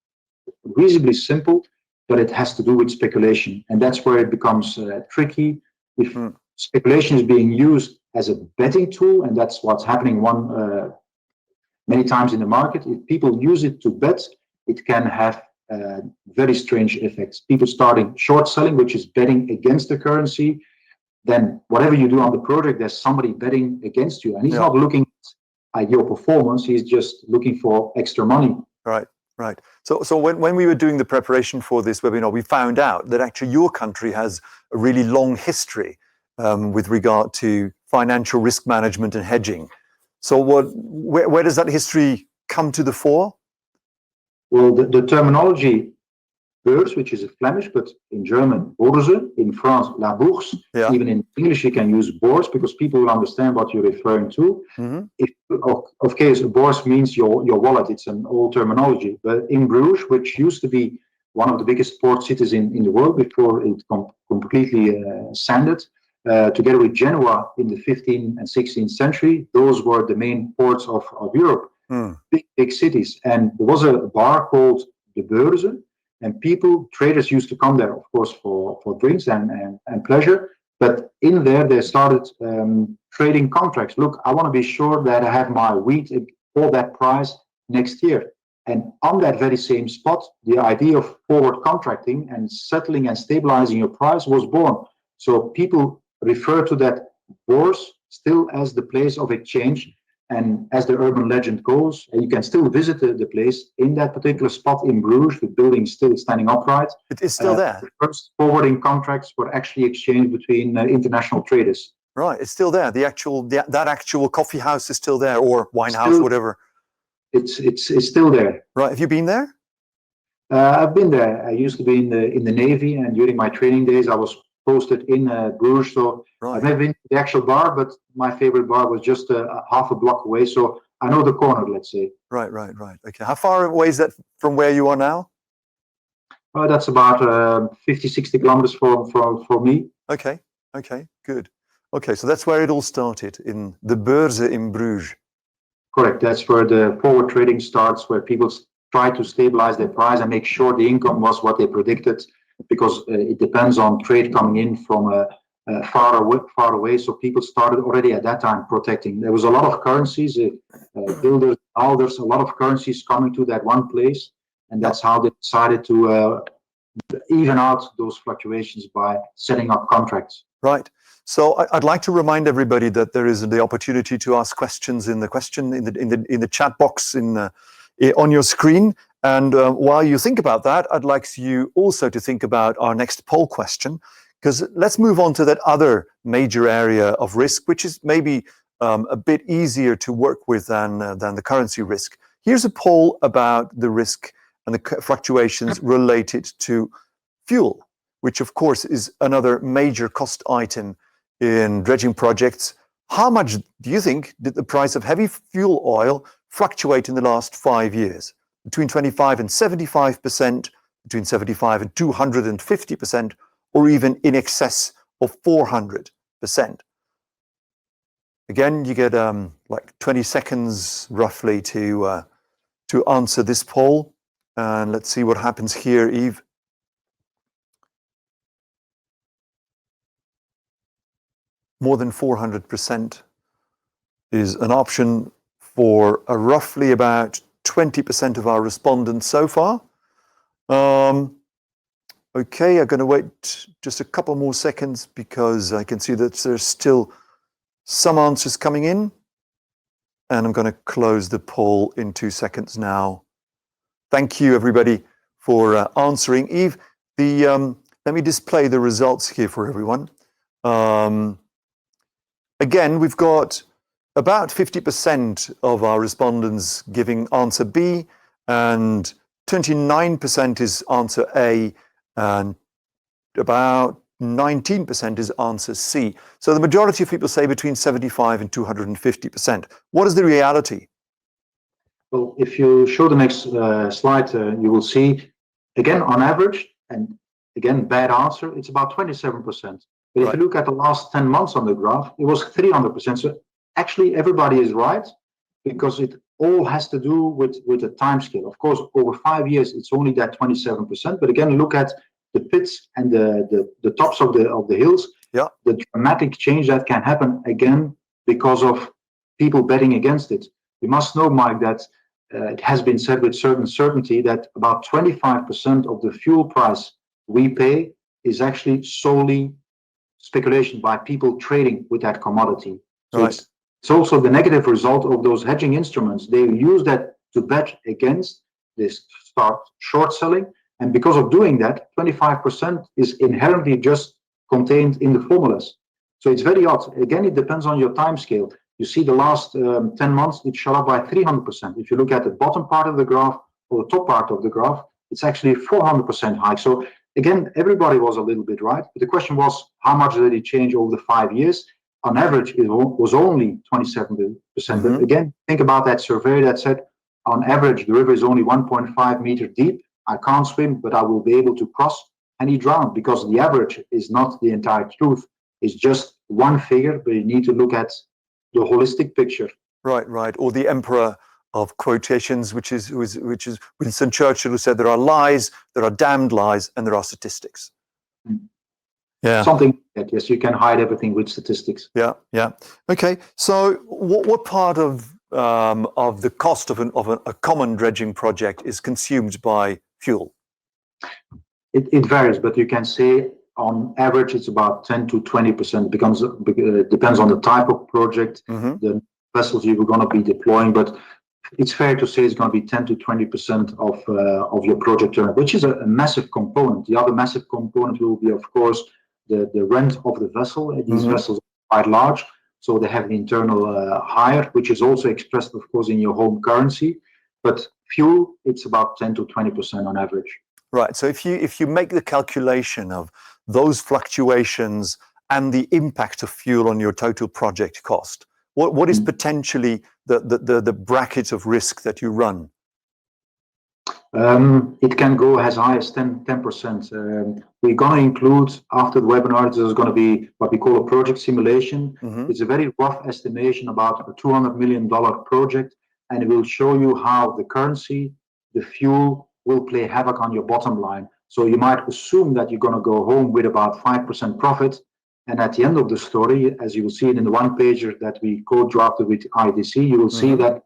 reasonably simple, but it has to do with speculation. And that's where it becomes tricky. If speculation is being used as a betting tool, and that's what's happening many times in the market, if people use it to bet, it can have very strange effects. People starting short selling, which is betting against the currency. Then whatever you do on the project, there's somebody betting against you, and he's not looking at your performance. He's just looking for extra money. Right, right. So when we were doing the preparation for this webinar, we found out that actually your country has a really long history with regard to financial risk management and hedging. So where does that history come to the fore? Well, the terminology beurs, which is a Flemish, but in German, Börse, in France, la bourse. Even in English, you can use bourse because people will understand what you're referring to. Of course, bourse means your wallet. It's an old terminology. But in Bruges, which used to be one of the biggest port cities in the world before it completely sanded, together with Genoa in the 15th and 16th century, those were the main ports of Europe, big cities. And there was a bar called the Börse, and traders used to come there, of course, for drinks and pleasure. But in there, they started trading contracts. Look, I want to be sure that I have my wheat for that price next year. And on that very same spot, the idea of forward contracting and settling and stabilizing your price was born. So people refer to that bourse still as the place of exchange. And as the urban legend goes, you can still visit the place in that particular spot in Bruges, the building still standing upright. It is still there. The first forwarding contracts were actually exchanged between international traders. Right, it's still there. That actual coffee house is still there, or wine house, whatever. It's still there. Right, have you been there? I've been there. I used to be in the Navy, and during my training days, I was posted in Bruges. So I've never been to the actual bar, but my favorite bar was just half a block away. So I know the corner, let's say. Right. Okay. How far away is that from where you are now? That's about 50, 60 kilometers for me. Okay, good. Okay, so that's where it all started, in the Börse in Bruges. Correct. That's where the forward trading starts, where people try to stabilize their price and make sure the income was what they predicted, because it depends on trade coming in from far away. So people started already at that time protecting. There was a lot of currencies, builders, alders, a lot of currencies coming to that one place, and that's how they decided to even out those fluctuations by setting up contracts. Right. So I'd like to remind everybody that there is the opportunity to ask questions in the chat box on your screen. And while you think about that, I'd like you also to think about our next poll question, because let's move on to that other major area of risk, which is maybe a bit easier to work with than the currency risk. Here's a poll about the risk and the fluctuations related to fuel, which of course is another major cost item in dredging projects. How much do you think did the price of heavy fuel oil fluctuate in the last 5 years? Between 25 and 75%, between 75 and 250%, or even in excess of 400%. Again, you get like 20 seconds roughly to answer this poll. And let's see what happens here, Yves. More than 400% is an option for roughly about 20% of our respondents so far. Okay, I'm going to wait just a couple more seconds because I can see that there's still some answers coming in. And I'm going to close the poll in 2 seconds now. Thank you, everybody, for answering. Yves, let me display the results here for everyone. Again, we've got about 50% of our respondents giving answer B, and 29% is answer A, and about 19% is answer C. So the majority of people say between 75 and 250%. What is the reality? Well, if you show the next slide, you will see, again, on average, and again, bad answer, it's about 27%. But if you look at the last 10 months on the graph, it was 300%. So actually, everybody is right, because it all has to do with a time scale. Of course, over 5 years, it's only that 27%. But again, look at the pits and the tops of the hills. Yeah. The dramatic change that can happen again because of people betting against it. You must know, Mike, that it has been said with certain certainty that about 25% of the fuel price we pay is actually solely speculation by people trading with that commodity. So Right. it's also the negative result of those hedging instruments. They use that to bet against this, start short selling. And because of doing that, 25% is inherently just contained in the formulas. So it's very odd. Again, it depends on your time scale. You see the last 10 months, it shot up by 300%. If you look at the bottom part of the graph or the top part of the graph, it's actually 400% hike. So again, everybody was a little bit right. But the question was, how much did it change over the 5 years? On average, it was only 27%. But again, think about that survey that said, on average, the river is only 1.5 meter deep. I can't swim, but I will be able to cross. And he drowned, because the average is not the entire truth. It's just one figure, but you need to look at the holistic picture. Right, right. Or the emperor of quotations, which is Winston Churchill, who said there are lies, there are damned lies, and there are statistics. Yeah. Something that, yes, you can hide everything with statistics. Yeah, yeah. Okay. So, what part of the cost of a common dredging project is consumed by fuel? It varies, but you can say on average it's about 10 to 20%. It depends on the type of project, the vessels you're going to be deploying, but it's fair to say it's going to be 10 to 20% of your project turnover, which is a massive component. The other massive component will be, of course, the rent of the vessel. These vessels are quite large, so they have the internal hire, which is also expressed, of course, in your home currency. But fuel, it's about 10 to 20% on average. Right. So if you make the calculation of those fluctuations and the impact of fuel on your total project cost, what is potentially the bracket of risk that you run? It can go as high as 10%. We're going to include, after the webinar, there's going to be what we call a project simulation. It's a very rough estimation about a $200 million project, and it will show you how the currency, the fuel, will play havoc on your bottom line. So you might assume that you're going to go home with about 5% profit. And at the end of the story, as you will see it in the one pager that we co-drafted with IADC, you will see that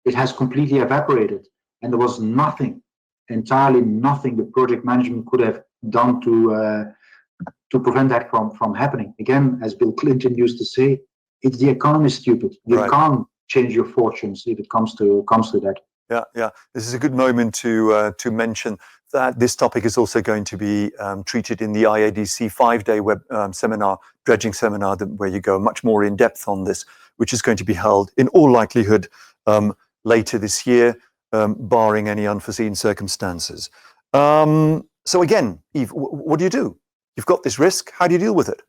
it has completely evaporated. And there was nothing, entirely nothing the project management could have done to prevent that from happening. Again, as Bill Clinton used to say, it's the economy, stupid. You can't change your fortunes if it comes to that. Yeah, yeah. This is a good moment to mention that this topic is also going to be treated in the IADC 5-day web seminar, dredging seminar, where you go much more in depth on this, which is going to be held in all likelihood later this year, barring any unforeseen circumstances. So again, Yves, what do? You've got this risk. How do you deal with it?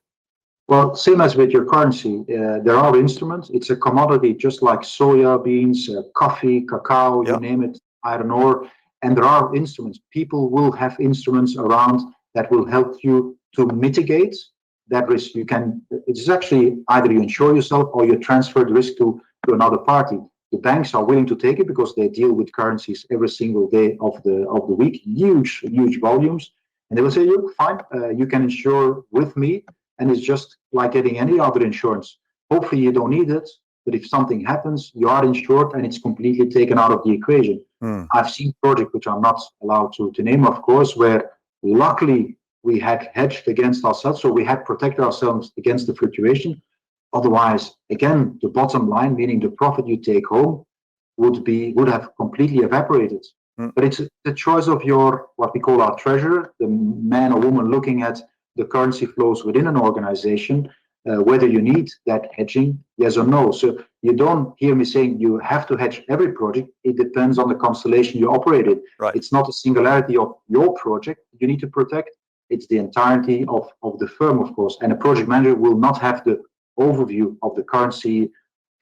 Well, same as with your currency, there are instruments. It's a commodity just like soya beans, coffee, cacao, you name it, iron ore. And there are instruments. People will have instruments around that will help you to mitigate that risk. It's actually either you insure yourself or you transfer the risk to another party. The banks are willing to take it because they deal with currencies every single day of the week, huge volumes. And they will say, look, fine, you can insure with me. And it's just like getting any other insurance. Hopefully you don't need it, but if something happens, you are insured and it's completely taken out of the equation. I've seen projects which I'm not allowed to name, of course, where luckily we had hedged against ourselves, so we had protected ourselves against the fluctuation. Otherwise, again, the bottom line, meaning the profit you take home, would have completely evaporated. But it's the choice of your, what we call our treasurer, the man or woman looking at the currency flows within an organization, whether you need that hedging, yes or no. So you don't hear me saying you have to hedge every project. It depends on the constellation you operate in. Right. It's not a singularity of your project you need to protect. It's the entirety of the firm, of course. And a project manager will not have the overview of the currency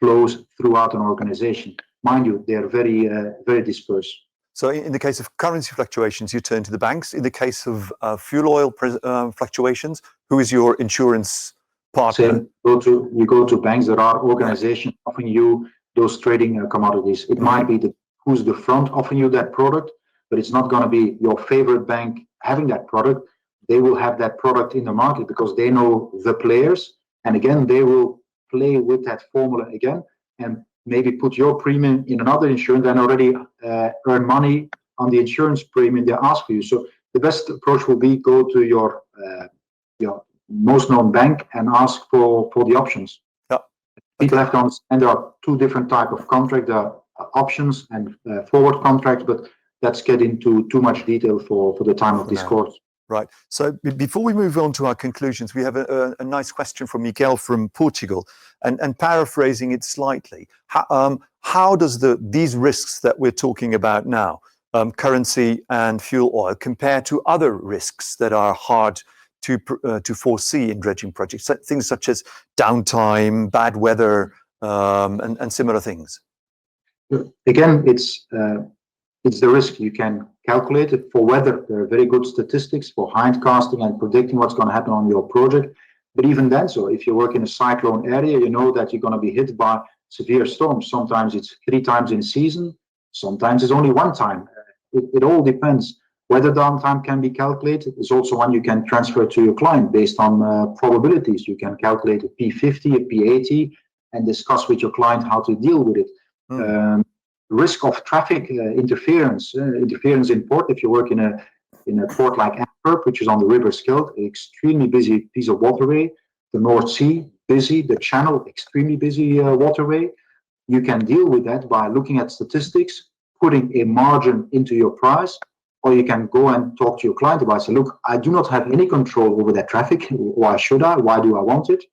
flows throughout an organization. Mind you, they are very, very dispersed. So in the case of currency fluctuations, you turn to the banks. In the case of fuel oil fluctuations, who is your insurance partner? Same. You go to banks. There are organizations offering you those trading commodities. It might be who's the front offering you that product, but it's not going to be your favorite bank having that product. They will have that product in the market because they know the players. And again, they will play with that formula again. And maybe put your premium in another insurance and already earn money on the insurance premium they ask for you. So the best approach will be go to your most known bank and ask for the options. Yeah. People have to understand there are two different types of contract. There are options and forward contracts, but let's get into too much detail for the time of this course. Right. So before we move on to our conclusions, we have a nice question from Miguel from Portugal, and paraphrasing it slightly, how does these risks that we're talking about now, currency and fuel oil, compare to other risks that are hard to foresee in dredging projects, things such as downtime, bad weather, and similar things? Again, it's the risk you can calculate it. For weather, there are very good statistics for hindcasting and predicting what's going to happen on your project. But even then, so if you work in a cyclone area, you know that you're going to be hit by severe storms. Sometimes it's 3 times in season, sometimes it's only 1 time. It all depends. Weather downtime can be calculated. It's also one you can transfer to your client based on probabilities. You can calculate a P50, a P80, and discuss with your client how to deal with it. Risk of traffic interference in port. If you work in a port like Antwerp, which is on the River Scheldt, extremely busy piece of waterway. The North Sea, busy. The Channel, extremely busy waterway. You can deal with that by looking at statistics, putting a margin into your price, or you can go and talk to your client about, say, look, I do not have any control over that traffic. Why should I? Why do I want it?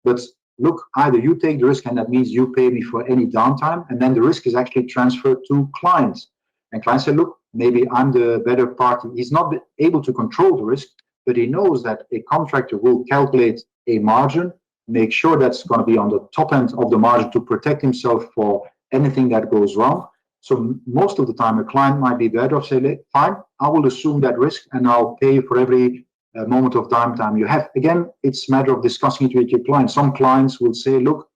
But look, either you take the risk, and that means you pay me for any downtime, and then the risk is actually transferred to clients. And clients say, look, maybe I'm the better party. He's not able to control the risk, but he knows that a contractor will calculate a margin, make sure that's going to be on the top end of the margin to protect himself for anything that goes wrong. So most of the time, a client might be better off saying, fine, I will assume that risk, and I'll pay you for every moment of downtime you have. Again, it's a matter of discussing it with your client. Some clients will say, look,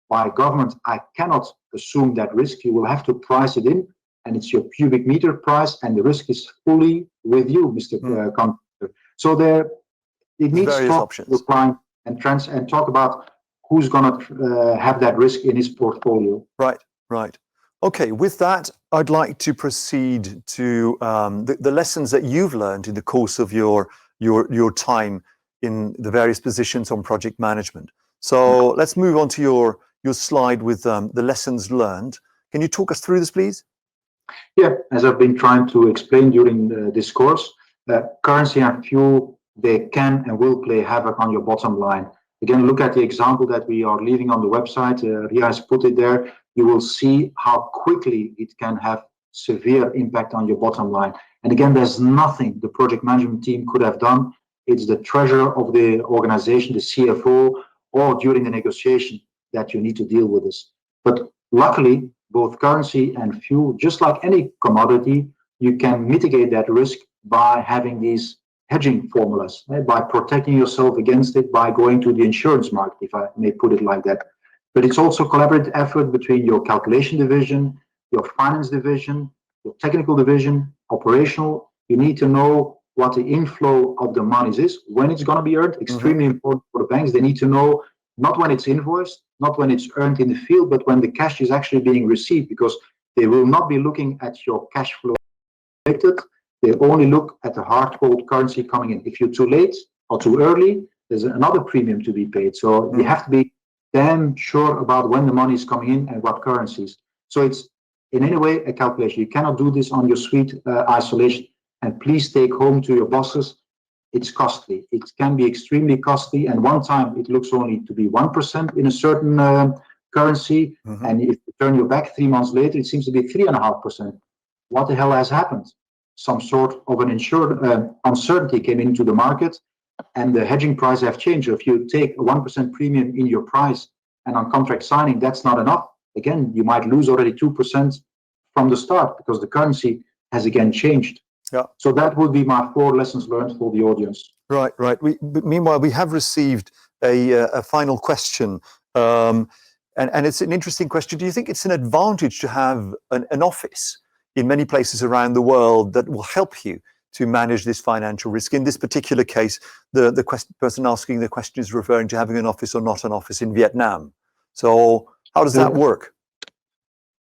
by government, I cannot assume that risk. You will have to price it in, and it's your cubic meter price, and the risk is fully with you, Mr. Contractor. So it needs to talk to the client and talk about who's going to have that risk in his portfolio. Right. Okay, with that, I'd like to proceed to the lessons that you've learned in the course of your time in the various positions on project management. So let's move on to your slide with the lessons learned. Can you talk us through this, please? Yeah, as I've been trying to explain during this course, currency and fuel, they can and will play havoc on your bottom line. Again, look at the example that we are leaving on the website. Ria has put it there. You will see how quickly it can have severe impact on your bottom line. And again, there's nothing the project management team could have done. It's the treasurer of the organization, the CFO, or during the negotiation that you need to deal with this. But luckily, both currency and fuel, just like any commodity, you can mitigate that risk by having these hedging formulas, by protecting yourself against it, by going to the insurance market, if I may put it like that. But it's also a collaborative effort between your calculation division, your finance division, your technical division, operational. You need to know what the inflow of the monies is, when it's going to be earned. Extremely important for the banks. They need to know not when it's invoiced, not when it's earned in the field, but when the cash is actually being received, because they will not be looking at your cash flow predicted. They only look at the hard cold currency coming in. If you're too late or too early, there's another premium to be paid. So you have to be damn sure about when the money is coming in and what currencies. So it's in any way a calculation. You cannot do this on your suite isolation. And please take home to your bosses, it's costly. It can be extremely costly. And one time it looks only to be 1% in a certain currency. And if you turn your back 3 months later, it seems to be 3.5%. What the hell has happened? Some sort of an uncertainty came into the market, and the hedging price have changed. So if you take a 1% premium in your price and on contract signing, that's not enough. Again, you might lose already 2% from the start because the currency has again changed. Yeah. So that would be my 4 lessons learned for the audience. Right. Meanwhile, we have received a final question, and it's an interesting question. Do you think it's an advantage to have an office in many places around the world that will help you to manage this financial risk? In this particular case, the person asking the question is referring to having an office or not an office in Vietnam. So how does that work?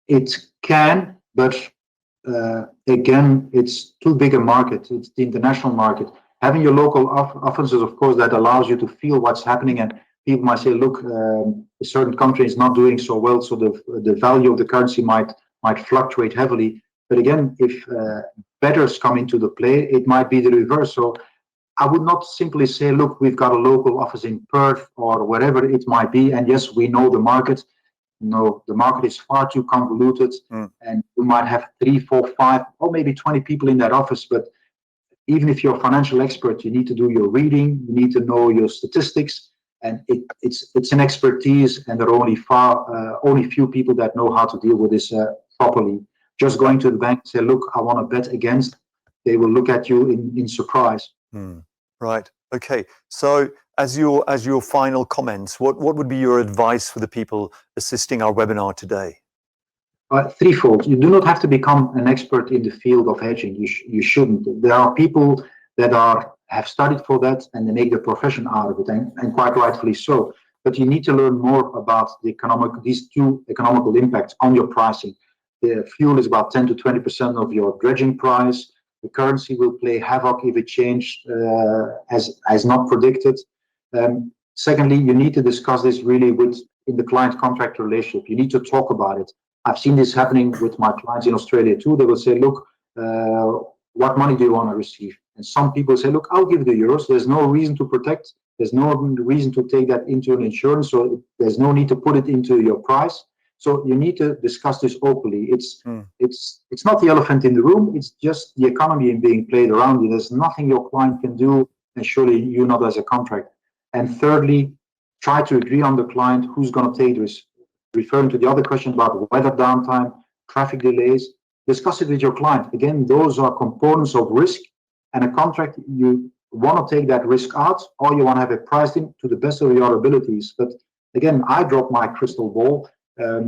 It can, but again, it's too big a market. It's the international market. Having your local offices, of course, that allows you to feel what's happening. And people might say, look, a certain country is not doing so well, so the value of the currency might fluctuate heavily. But again, if bettors come into the play, it might be the reverse. So I would not simply say, look, we've got a local office in Perth or wherever it might be, and yes, we know the market. No, the market is far too convoluted, and you might have 3, 4, 5, or maybe 20 people in that office. But even if you're a financial expert, you need to do your reading, you need to know your statistics, and it's an expertise, and there are only few people that know how to deal with this properly. Just going to the bank and say, look, I want to bet against, they will look at you in surprise. Right. Okay. So as your final comments, what would be your advice for the people assisting our webinar today? Threefold. You do not have to become an expert in the field of hedging. You shouldn't. There are people that have studied for that and they make their profession out of it, and quite rightfully so. But you need to learn more about these two economical impacts on your pricing. The fuel is about 10 to 20% of your dredging price. The currency will play havoc if it changed as not predicted. Secondly, you need to discuss this really in the client-contractor relationship. You need to talk about it. I've seen this happening with my clients in Australia too. They will say, look, what money do you want to receive? And some people say, look, I'll give the euros. There's no reason to protect. There's no reason to take that into an insurance. So there's no need to put it into your price. So you need to discuss this openly. It's not the elephant in the room. It's just the economy being played around you. There's nothing your client can do, and surely you not as a contract. And thirdly, try to agree on the client who's going to take the risk. Referring to the other question about weather downtime, traffic delays, discuss it with your client. Again, those are components of risk, and a contract, you want to take that risk out, or you want to have it priced in to the best of your abilities. But again, I drop my crystal ball,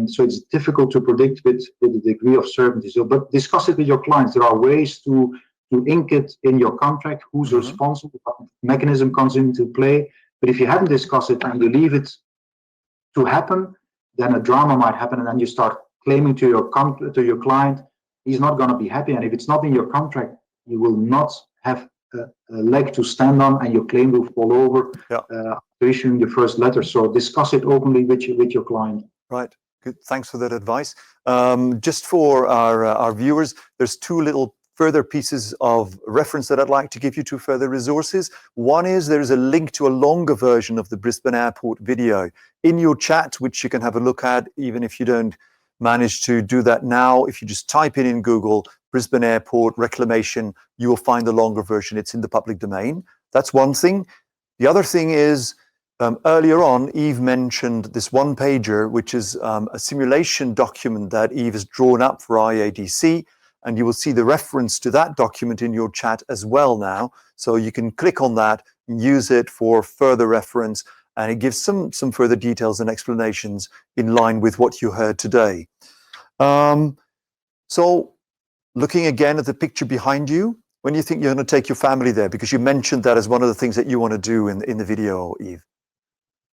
so it's difficult to predict with a degree of certainty. So, but discuss it with your clients. There are ways to ink it in your contract, who's responsible, what mechanism comes into play. But if you haven't discussed it and you leave it to happen, then a drama might happen, and then you start claiming to your client, he's not going to be happy. And if it's not in your contract, you will not have a leg to stand on, and your claim will fall over after issuing the first letter. So discuss it openly with your client. Right. Good. Thanks for that advice. Just for our viewers, there's two little further pieces of reference that I'd like to give you, two further resources. One is there's a link to a longer version of the Brisbane Airport video in your chat, which you can have a look at, even if you don't manage to do that now. If you just type in Google, Brisbane Airport reclamation, you will find the longer version. It's in the public domain. That's one thing. The other thing is, earlier on, Yves mentioned this one-pager, which is a simulation document that Yves has drawn up for IADC. And you will see the reference to that document in your chat as well now. So you can click on that and use it for further reference. And it gives some further details and explanations in line with what you heard today. So looking again at the picture behind you, when do you think you're going to take your family there? Because you mentioned that as one of the things that you want to do in the video, Yves.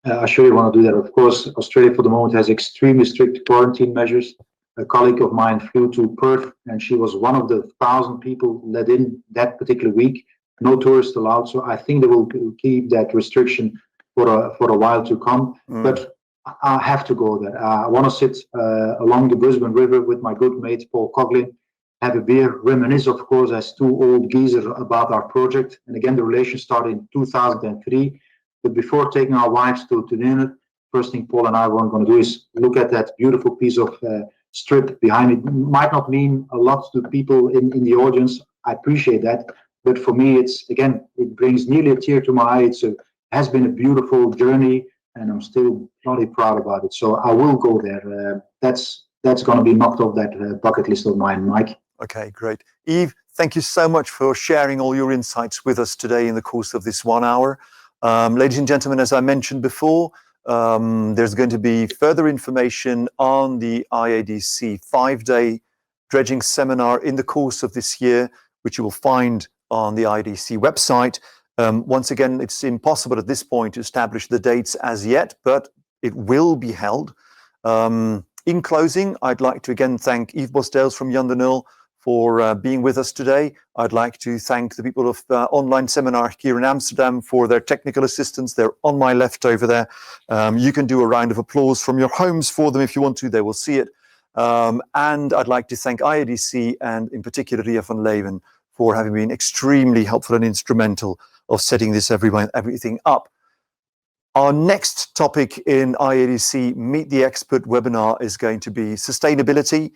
I surely want to do that. Of course, Australia for the moment has extremely strict quarantine measures. A colleague of mine flew to Perth, and she was one of the 1,000 people let in that particular week. No tourists allowed. So I think they will keep that restriction for a while to come. But I have to go there. I want to sit along the Brisbane River with my good mate Paul Coughlin, have a beer, reminisce, of course, as two old geezers about our project. And again, the relation started in 2003. But before taking our wives to dinner, first thing Paul and I were going to do is look at that beautiful piece of strip behind it. Might not mean a lot to people in the audience. I appreciate that. But for me, it brings nearly a tear to my eye. It has been a beautiful journey, and I'm still bloody proud about it. So I will go there. That's going to be knocked off that bucket list of mine, Mike. Okay, great. Yves, thank you so much for sharing all your insights with us today in the course of this 1 hour. Ladies and gentlemen, as I mentioned before, there's going to be further information on the IADC 5-day dredging seminar in the course of this year, which you will find on the IADC website. Once again, it's impossible at this point to establish the dates as yet, but it will be held. In closing, I'd like to again thank Yves Bosteels from Jan de Nul for being with us today. I'd like to thank the people of Online Seminar here in Amsterdam for their technical assistance. They're on my left over there. You can do a round of applause from your homes for them if you want to. They will see it. And I'd like to thank IADC and in particular Ria van Leeuwen for having been extremely helpful and instrumental of setting this everything up. Our next topic in IADC Meet the Expert webinar is going to be sustainability.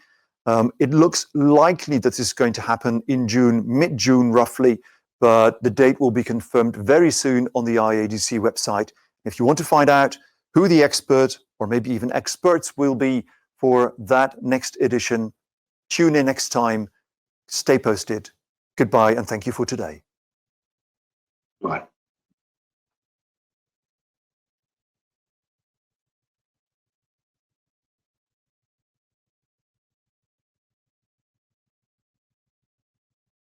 It looks likely that this is going to happen in June, mid-June roughly, but the date will be confirmed very soon on the IADC website. If you want to find out who the expert or maybe even experts will be for that next edition, tune in next time. Stay posted. Goodbye and thank you for today. Bye.